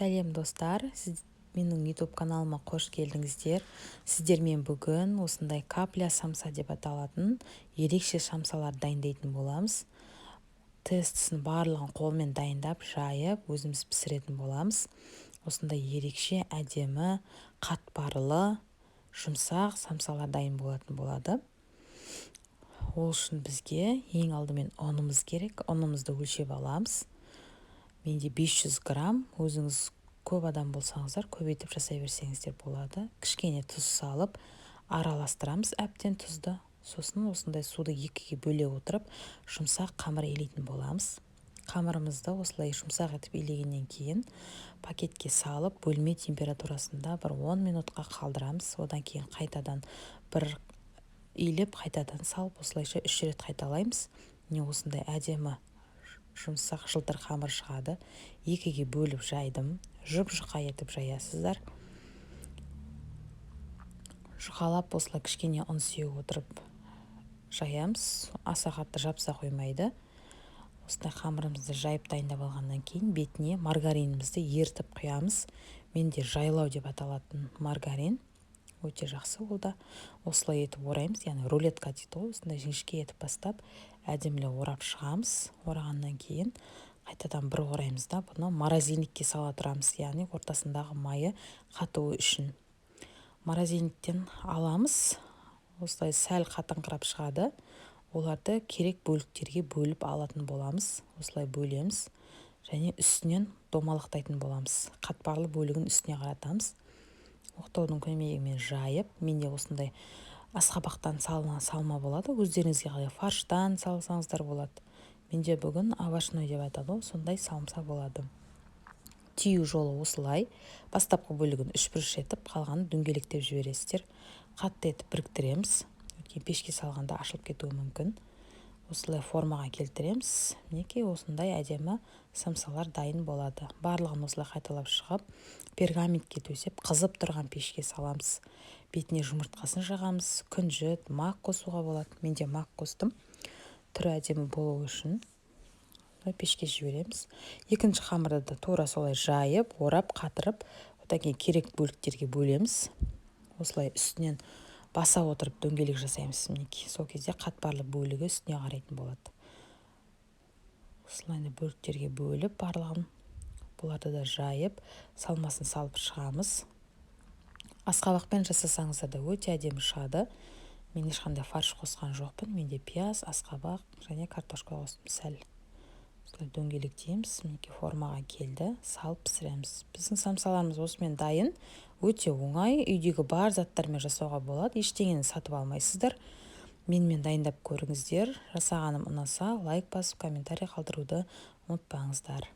Сәлем достар, менің YouTube каналыма қош келдіңіздер. Сіздермен бүгін осындай капля самса деп аталатын ерекше самсалар дайындайтын боламыз. Тестісін барлығын қолмен дайындап, жайып, өзіміз пісіретін боламыз. Осындай ерекше, әдемі, қатпарлы, жұмсақ самсалар дайын болатын болады. Ол үшін бізге ең алдымен ұнымыз керек. Ұнымызды өлшеп аламыз. Менде 500 грамм, өзіңіз көп адам болсаңыздар, көбейтіп жасай берсеңіздер болады. Кішкене тұз салып, араластырамыз әбден тұзды. Сосын осындай суды екіге бөле отырып, жұмсақ қамыр илейтін боламыз. Қамырымызды осылай жұмсақ етіп илегеннен кейін пакетке салып, бөлме температурасында бір 10 минутқа қалдырамыз. Одан кейін қайтадан бір илеп, қайтадан салып, осылайша 3 рет қайталаймыз. Осындай әдемі жұмсақ жылтыр қамыр шығады. Екіге бөліп жайдым. Жұп-жұқа етіп жаясыздар. Жұқалап осылай кішкене ұн сеуіп отырып жаямыз. Аса қатты жапса қоймайды. Осындай қамырымызды жайып дайындап алғаннан кейін бетіне маргаринімізді ертіп құямыз. Менде жайлау деп аталатын маргарин. Өте жақсы ол да. Осылай етіп ораймыз, яғни рулетка дейді ғой. Осындай жіңішке етіп бастап, әдемілі орап шығамыз. Орағаннан кейін қайтадан бір ораймыз да, бұны морозильникке сала тұрамыз, яғни ортасындағы майы қатуы үшін. Морозильниктен аламыз. Осылай сәл қатыңқырап шығады. Оларды керек бөліктерге бөліп алатын боламыз. Осылай бөлеміз және үстінен домалақтайтын боламыз. Қатпарлы бөлігін үстіне қаратамыз. Оқтаудың көмегімен жайып, менде осындай асқабақтан салма болады. Өздеріңізге қалай фарштан салсаңыздар болады. Менде бүгін овощной деп атады, сондай салмса болады. Түйу жолы осылай. Бастапқы бөлігін 3-3 етіп, қалғанын дөңгелектеп жібересіздер. Қатты етіп біріктіреміз. Өткен пешке салғанда ашылып кетуі мүмкін. Осылай формаға келтіреміз. Мінекей осындай әдемі самсалар дайын болады. Барлығын осылай қайталап шығып, пергаментке төсеп, қызып тұрған пешке саламыз. Бетіне жұмыртқасын жағамыз. Күнжіт, мақ қосуға болады. Менде мақ қостым. Түрі әдемі болу үшін пешке жібереміз. Екінші қамырды да тура солай жайып, орап, қатырып, одан кейін керек бөліктерге бөлеміз. Осылай үстінен баса отырып дөңгелек жасаймыз. Мінекей сол кезде қатпарлы бөлігі үстіне қарайтын болады. Осылай бөліктерге бөліп барлығын, бұларды да жайып, салмасын салып шығамыз. Асқабақпен жасасаңыздар да өте әдемі шығады. Мен ешқандай фарш қосқан жоқпын. Менде пияз, асқабақ және картошка қостым сәл. Осылай дөңгелектейміз. Мінекей формаға келді. Салып пісіреміз. Біздің самсаларымыз осымен дайын. Өте оңай. Үйдегі бар заттармен жасауға болады. Ештеңені сатып алмайсыздар. Менімен дайындап көріңіздер. Жасағаным ұнаса, лайк басып, комментарий қалдыруды ұмытпаңыздар.